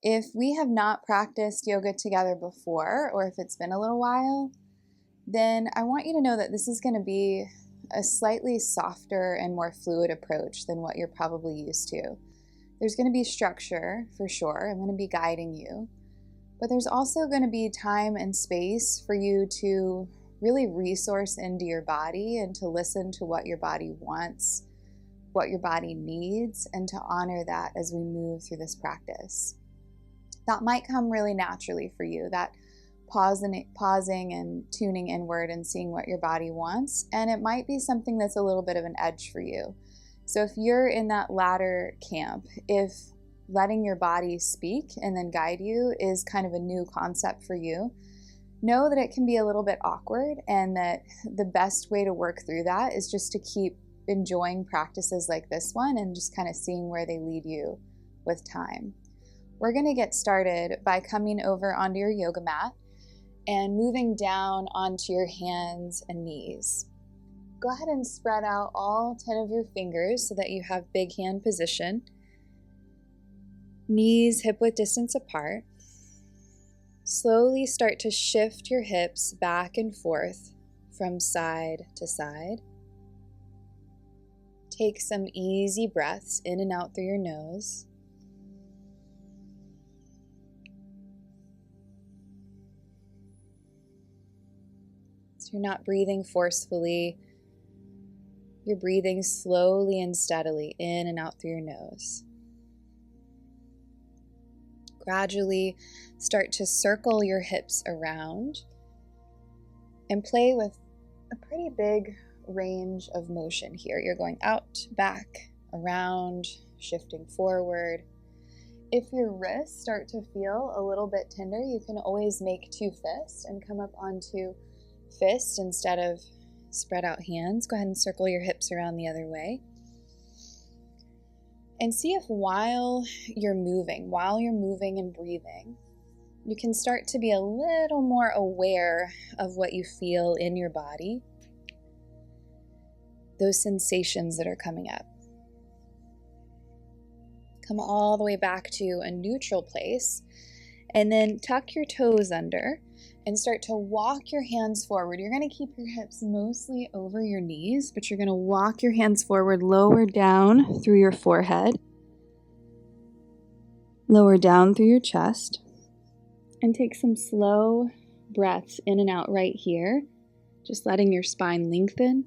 If we have not practiced yoga together before, or if it's been a little while, then I want you to know that this is going to be a slightly softer and more fluid approach than what you're probably used to. There's going to be structure, for sure. I'm going to be guiding you. But there's also going to be time and space for you to really resource into your body and to listen to what your body wants, what your body needs, and to honor that as we move through this practice. That might come really naturally for you, that pausing and tuning inward and seeing what your body wants. And it might be something that's a little bit of an edge for you. So if you're in that latter camp, if letting your body speak and then guide you is kind of a new concept for you, know that it can be a little bit awkward, and that the best way to work through that is just to keep enjoying practices like this one and just kind of seeing where they lead you with time. We're going to get started by coming over onto your yoga mat and moving down onto your hands and knees. Go ahead and spread out all 10 of your fingers so that you have big hand position. Knees hip-width distance apart. Slowly start to shift your hips back and forth from side to side. Take some easy breaths in and out through your nose. So you're not breathing forcefully. You're breathing slowly and steadily in and out through your nose. Gradually start to circle your hips around and play with a pretty big range of motion here. You're going out, back, around, shifting forward. If your wrists start to feel a little bit tender, you can always make two fists and come up onto fist instead of spread out hands. Go ahead and circle your hips around the other way. And see if while you're moving and breathing, you can start to be a little more aware of what you feel in your body, those sensations that are coming up. Come all the way back to a neutral place, and then tuck your toes under and start to walk your hands forward. You're going to keep your hips mostly over your knees, but you're going to walk your hands forward, lower down through your forehead, lower down through your chest, and take some slow breaths in and out right here, just letting your spine lengthen.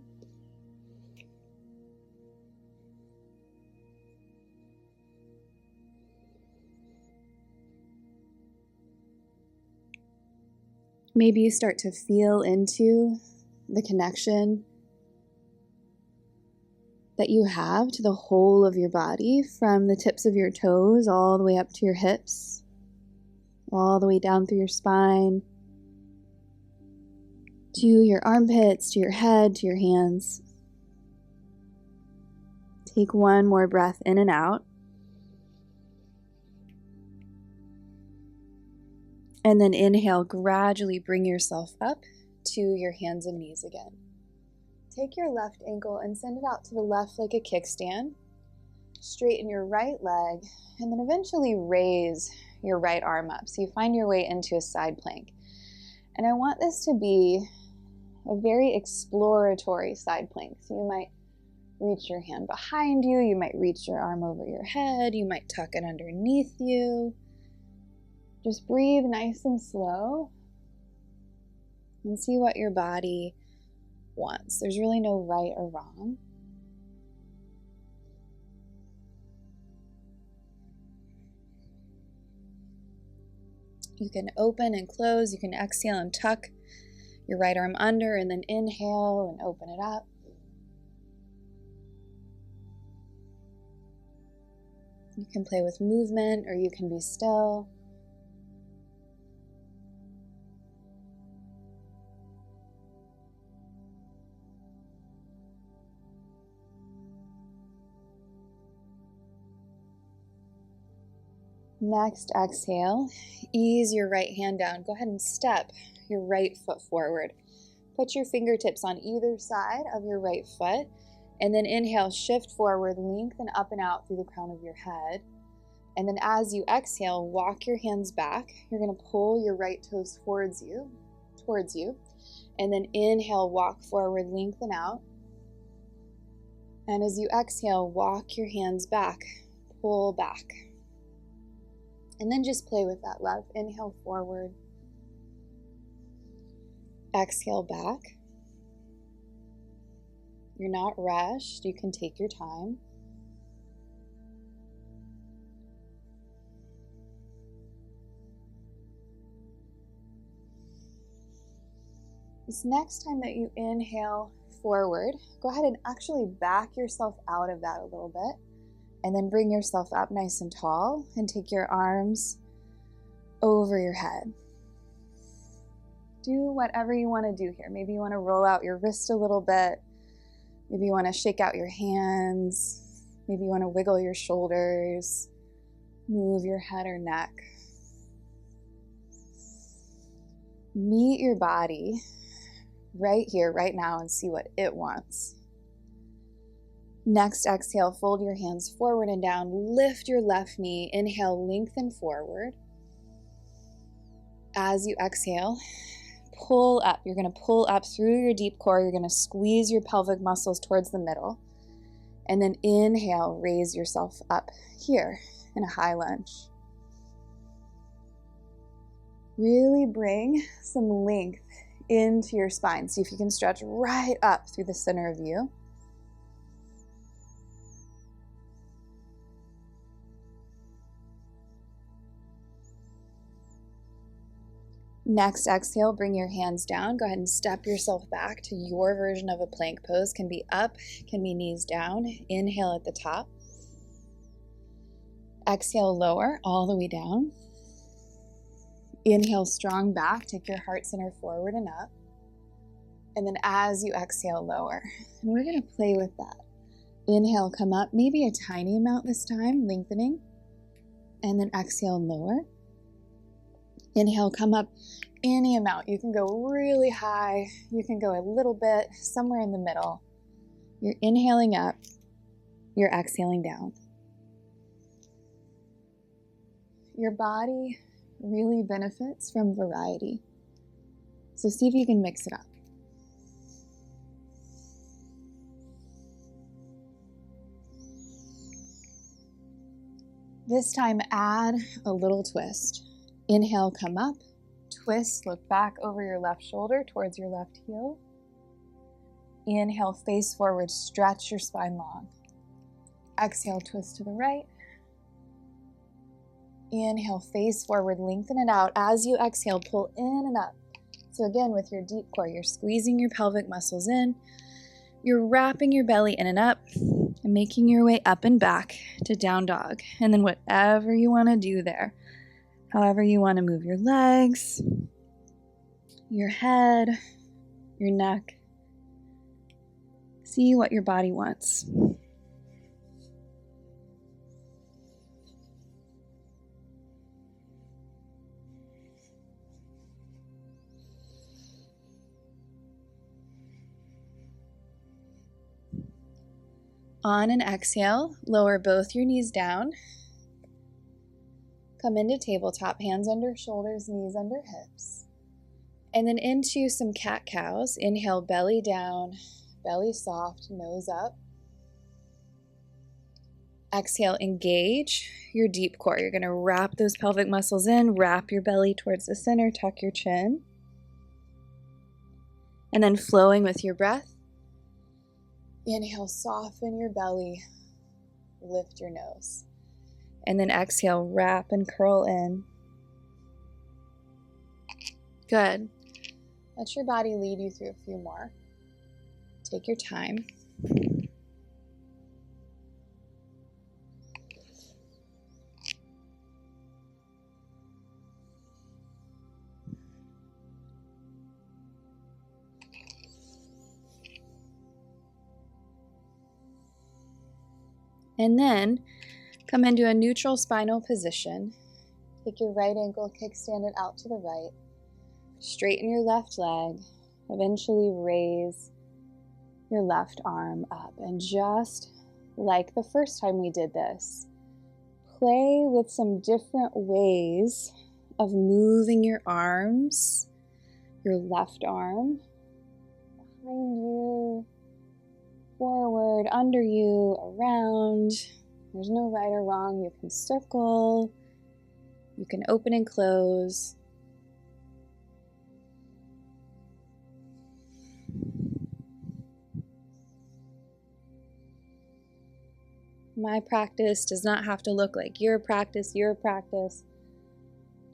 Maybe you start to feel into the connection that you have to the whole of your body, from the tips of your toes all the way up to your hips, all the way down through your spine, to your armpits, to your head, to your hands. Take one more breath in and out. And then inhale, gradually bring yourself up to your hands and knees again. Take your left ankle and send it out to the left like a kickstand. Straighten your right leg, and then eventually raise your right arm up. So you find your way into a side plank. And I want this to be a very exploratory side plank. So you might reach your hand behind you, you might reach your arm over your head, you might tuck it underneath you. Just breathe nice and slow and see what your body wants. There's really no right or wrong. You can open and close, you can exhale and tuck your right arm under, and then inhale and open it up. You can play with movement, or you can be still. Next, exhale, ease your right hand down. Go ahead and step your right foot forward. Put your fingertips on either side of your right foot, and then inhale, shift forward, lengthen up and out through the crown of your head. And then as you exhale, walk your hands back. You're going to pull your right toes towards you. And then inhale, walk forward, lengthen out. And as you exhale, walk your hands back, pull back. And then just play with that, love. Inhale forward. Exhale back. You're not rushed. You can take your time. This next time that you inhale forward, go ahead and actually back yourself out of that a little bit. And then bring yourself up nice and tall and take your arms over your head. Do whatever you want to do here. Maybe you want to roll out your wrist a little bit. Maybe you want to shake out your hands. Maybe you want to wiggle your shoulders. Move your head or neck. Meet your body right here, right now, and see what it wants. Next, exhale, fold your hands forward and down. Lift your left knee. Inhale, lengthen forward. As you exhale, pull up. You're going to pull up through your deep core. You're going to squeeze your pelvic muscles towards the middle. And then inhale, raise yourself up here in a high lunge. Really bring some length into your spine. See if you can stretch right up through the center of you. Next, exhale, bring your hands down. Go ahead and step yourself back to your version of a plank pose. Can be up, can be knees down. Inhale at the top. Exhale, lower all the way down. Inhale, strong back. Take your heart center forward and up. And then as you exhale, lower. And we're going to play with that. Inhale, come up, maybe a tiny amount this time, lengthening. And then exhale, lower. Inhale, come up any amount. You can go really high. You can go a little bit, somewhere in the middle. You're inhaling up. You're exhaling down. Your body really benefits from variety. So see if you can mix it up. This time, add a little twist. Inhale, come up, twist, look back over your left shoulder towards your left heel. Inhale, face forward, stretch your spine long. Exhale, twist to the right. Inhale, face forward, lengthen it out. As you exhale, pull in and up. So again, with your deep core, you're squeezing your pelvic muscles in. You're wrapping your belly in and up and making your way up and back to down dog. And then whatever you want to do there. However you want to move your legs, your head, your neck. See what your body wants. On an exhale, lower both your knees down. Come into tabletop, hands under shoulders, knees under hips. And then into some cat-cows. Inhale, belly down, belly soft, nose up. Exhale, engage your deep core. You're going to wrap those pelvic muscles in, wrap your belly towards the center, tuck your chin. And then flowing with your breath. Inhale, soften your belly, lift your nose. And then exhale, wrap and curl in. Good. Let your body lead you through a few more. Take your time. And then come into a neutral spinal position. Take your right ankle, kickstand it out to the right. Straighten your left leg. Eventually raise your left arm up. And just like the first time we did this, play with some different ways of moving your arms, your left arm behind you, forward, under you, around. There's no right or wrong. You can circle, you can open and close. My practice does not have to look like your practice. Your practice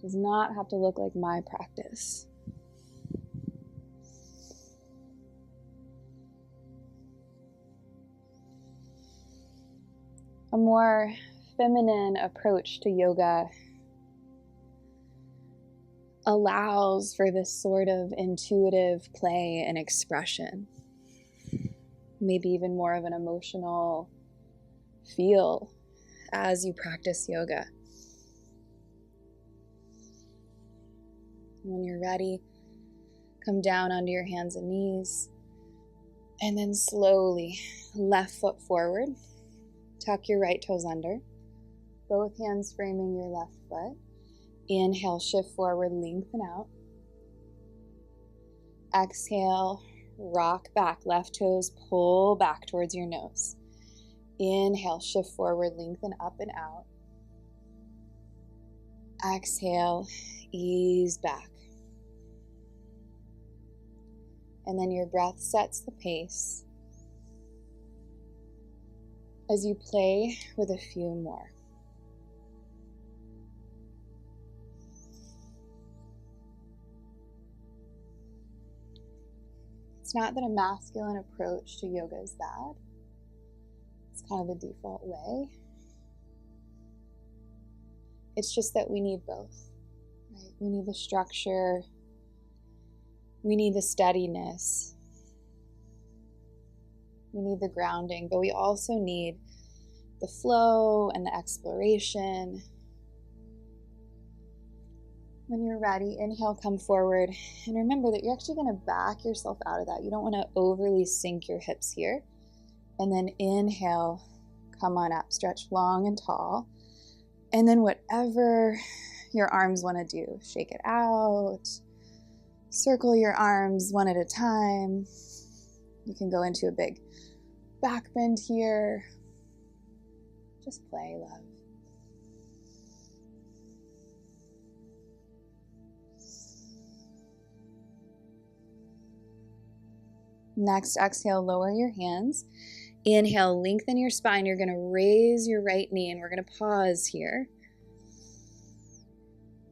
does not have to look like my practice. A more feminine approach to yoga allows for this sort of intuitive play and expression. Maybe even more of an emotional feel as you practice yoga. When you're ready, come down onto your hands and knees, and then slowly left foot forward. Tuck your right toes under, both hands framing your left foot. Inhale, shift forward, lengthen out. Exhale, rock back, left toes pull back towards your nose. Inhale, shift forward, lengthen up and out. Exhale, ease back. And then your breath sets the pace as you play with a few more. It's not that a masculine approach to yoga is bad. It's kind of the default way. It's just that we need both, right? We need the structure. We need the steadiness. We need the grounding, but we also need the flow and the exploration. When you're ready, inhale, come forward, and remember that you're actually going to back yourself out of that. You don't want to overly sink your hips here. And then inhale, come on up, stretch long and tall. And then whatever your arms want to do, shake it out, circle your arms one at a time. You can go into a big back bend here. Just play, love. Next, exhale, lower your hands. Inhale, lengthen your spine. You're going to raise your right knee, and we're going to pause here.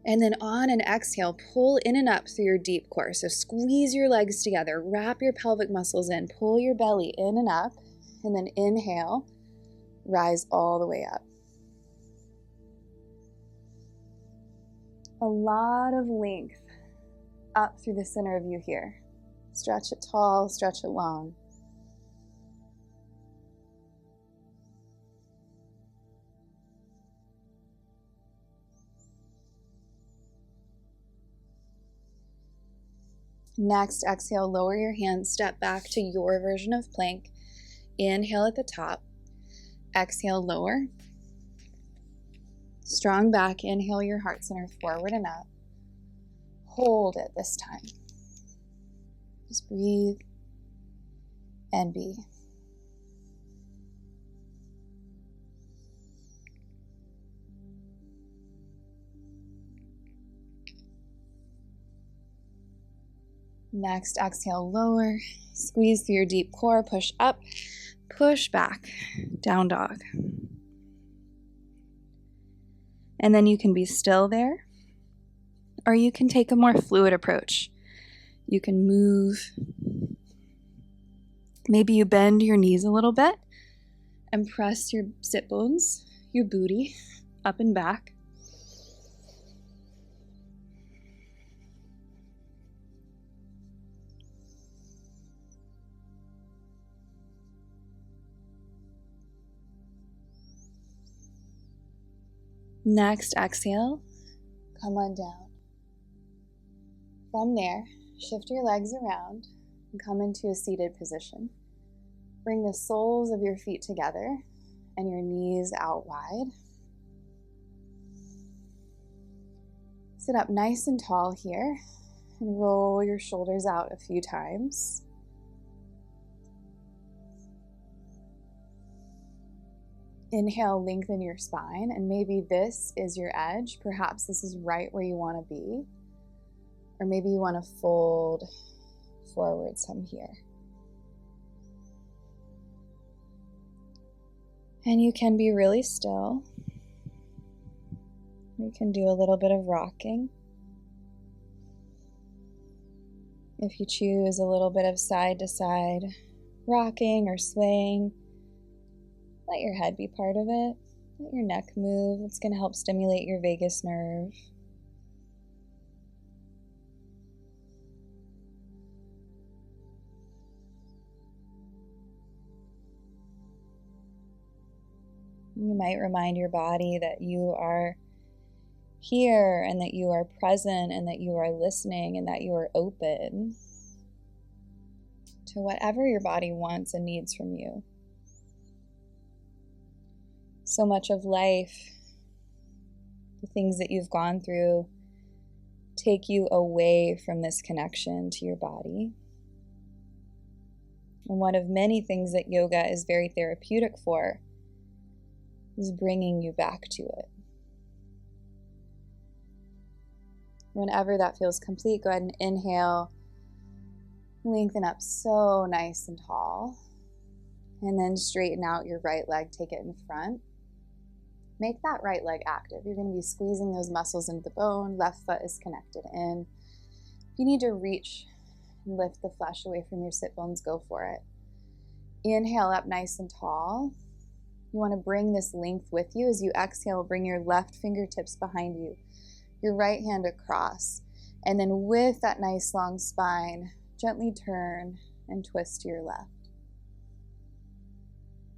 And then on an exhale, pull in and up through your deep core. So squeeze your legs together, wrap your pelvic muscles in, pull your belly in and up, and then inhale, rise all the way up. A lot of length up through the center of you here. Stretch it tall, stretch it long. Next, exhale, lower your hands, step back to your version of plank. Inhale at the top. Exhale, lower. Strong back, inhale your heart center forward and up. Hold it this time. Just breathe and be. Next, exhale, lower. Squeeze through your deep core, push up, push back, down dog. And then you can be still there, or you can take a more fluid approach. You can move. Maybe you bend your knees a little bit and press your sit bones, your booty, up and back. Next, exhale, come on down. From there, shift your legs around and come into a seated position. Bring the soles of your feet together and your knees out wide. Sit up nice and tall here and roll your shoulders out a few times. Inhale, lengthen your spine, and maybe this is your edge. Perhaps this is right where you want to be. Or maybe you want to fold forward some here. And you can be really still. You can do a little bit of rocking. If you choose a little bit of side to side rocking or swaying, let your head be part of it. Let your neck move. It's going to help stimulate your vagus nerve. You might remind your body that you are here and that you are present and that you are listening and that you are open to whatever your body wants and needs from you. So much of life, the things that you've gone through, take you away from this connection to your body. And one of many things that yoga is very therapeutic for is bringing you back to it. Whenever that feels complete, go ahead and inhale. Lengthen up so nice and tall. And then straighten out your right leg, take it in front. Make that right leg active. You're going to be squeezing those muscles into the bone. Left foot is connected in. If you need to reach and lift the flesh away from your sit bones, go for it. Inhale up nice and tall. You want to bring this length with you. As you exhale, bring your left fingertips behind you, your right hand across, and then with that nice long spine, gently turn and twist to your left.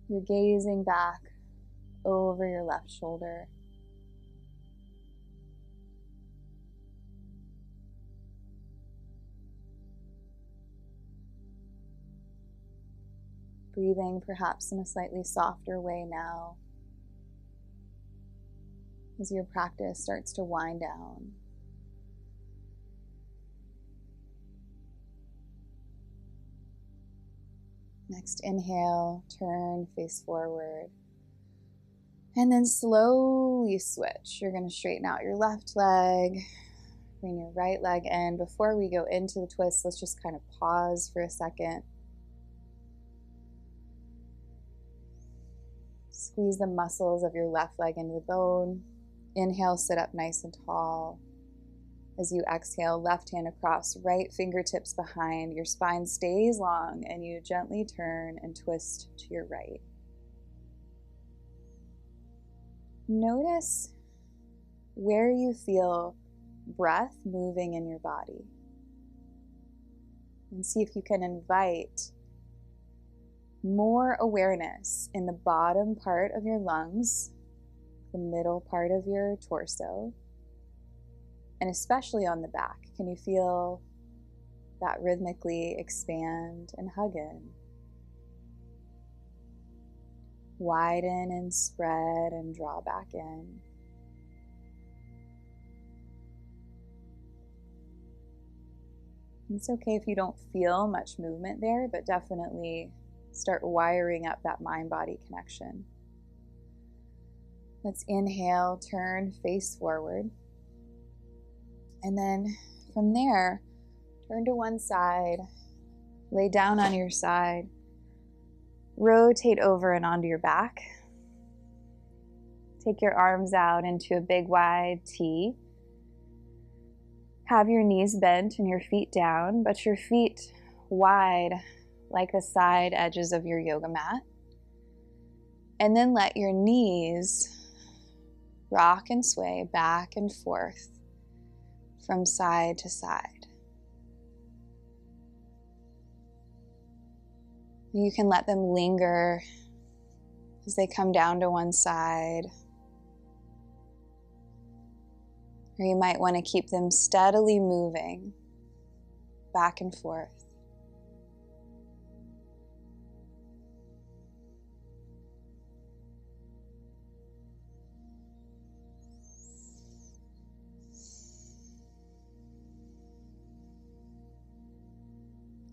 You're gazing back over your left shoulder. Breathing perhaps in a slightly softer way now as your practice starts to wind down. Next, inhale, turn, face forward. And then slowly switch. You're going to straighten out your left leg, bring your right leg in. Before we go into the twist, let's just kind of pause for a second. Squeeze the muscles of your left leg into the bone. Inhale, sit up nice and tall. As you exhale, left hand across, right fingertips behind. Your spine stays long and you gently turn and twist to your right. Notice where you feel breath moving in your body. And see if you can invite more awareness in the bottom part of your lungs, the middle part of your torso, and especially on the back. Can you feel that rhythmically expand and hug in? Widen and spread and draw back in. It's okay if you don't feel much movement there, but definitely start wiring up that mind-body connection. Let's inhale, turn, face forward. And then from there, turn to one side, lay down on your side, rotate over and onto your back. Take your arms out into a big wide T. Have your knees bent and your feet down, but your feet wide like the side edges of your yoga mat. And then let your knees rock and sway back and forth from side to side. You can let them linger as they come down to one side. Or you might want to keep them steadily moving back and forth.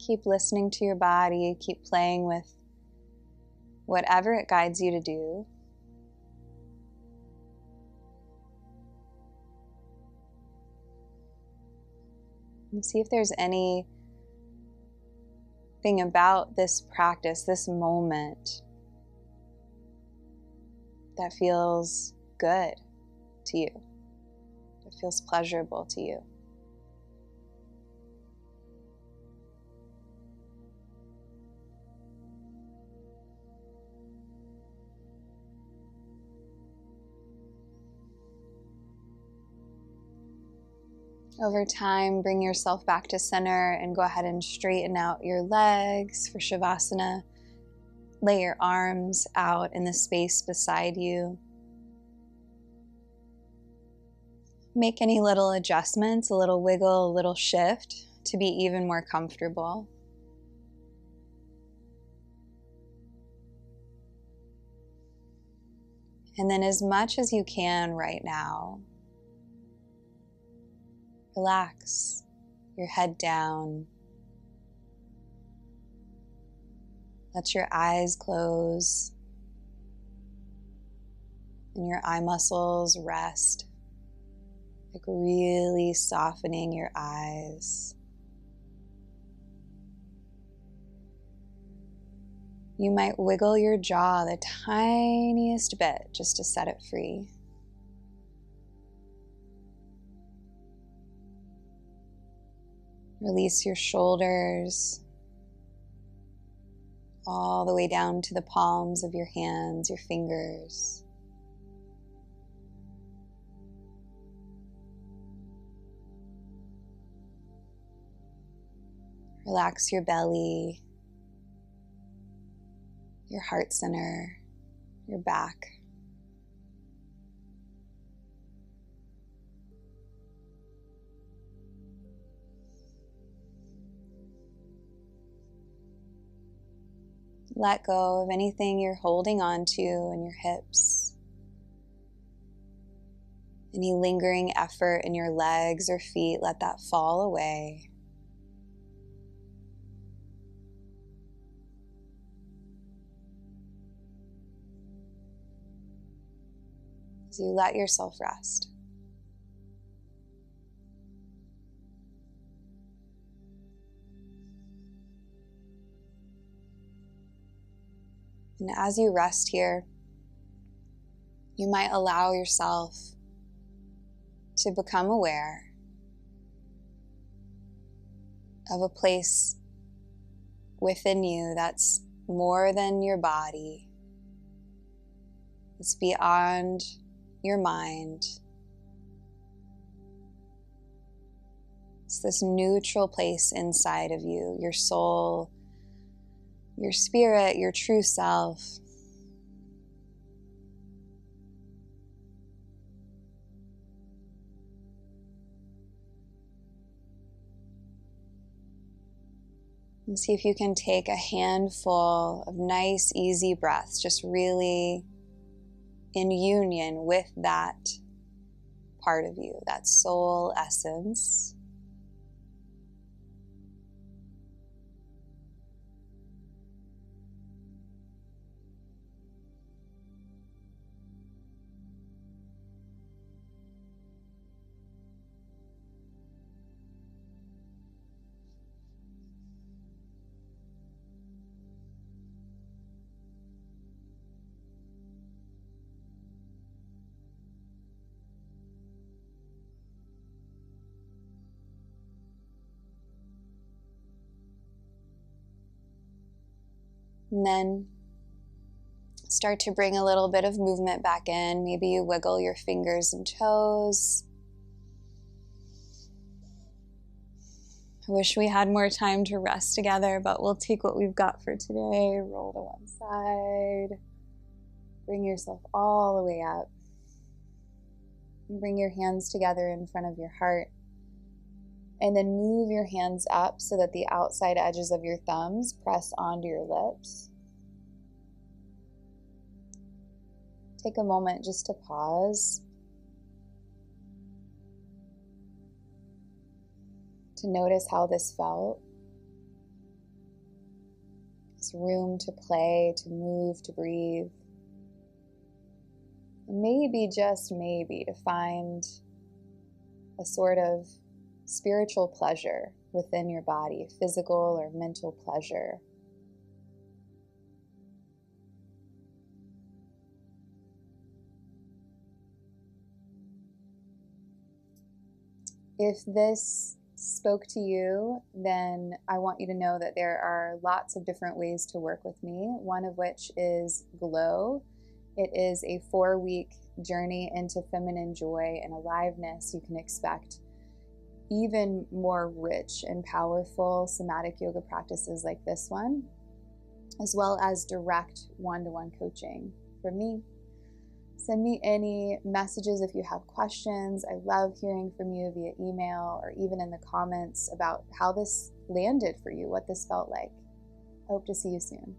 keep listening to your body, keep playing with whatever it guides you to do. And see if there's anything about this practice, this moment, that feels good to you, that feels pleasurable to you. Over time, bring yourself back to center and go ahead and straighten out your legs for Shavasana. Lay your arms out in the space beside you. Make any little adjustments, a little wiggle, a little shift to be even more comfortable. And then as much as you can right now, relax your head down. Let your eyes close and your eye muscles rest, like really softening your eyes. You might wiggle your jaw the tiniest bit just to set it free. Release your shoulders all the way down to the palms of your hands, your fingers. Relax your belly, your heart center, your back. Let go of anything you're holding on to in your hips. Any lingering effort in your legs or feet, let that fall away. As you let yourself rest. And as you rest here, you might allow yourself to become aware of a place within you that's more than your body. It's beyond your mind. It's this neutral place inside of you, your soul, your spirit, your true self. And see if you can take a handful of nice, easy breaths, just really in union with that part of you, that soul essence. And then start to bring a little bit of movement back in. Maybe you wiggle your fingers and toes. I wish we had more time to rest together, but we'll take what we've got for today. Roll to one side. Bring yourself all the way up. Bring your hands together in front of your heart. And then move your hands up so that the outside edges of your thumbs press onto your lips. Take a moment just to pause, to notice how this felt. this room to play, to move, to breathe. Maybe, just maybe, to find a sort of spiritual pleasure within your body, physical or mental pleasure. If this spoke to you, then I want you to know that there are lots of different ways to work with me, one of which is Glow. It is a 4-week journey into feminine joy and aliveness. You can expect even more rich and powerful somatic yoga practices like this one, as well as direct one-to-one coaching from me. Send me any messages if you have questions. I love hearing from you via email or even in the comments about how this landed for you, what this felt like. I hope to see you soon.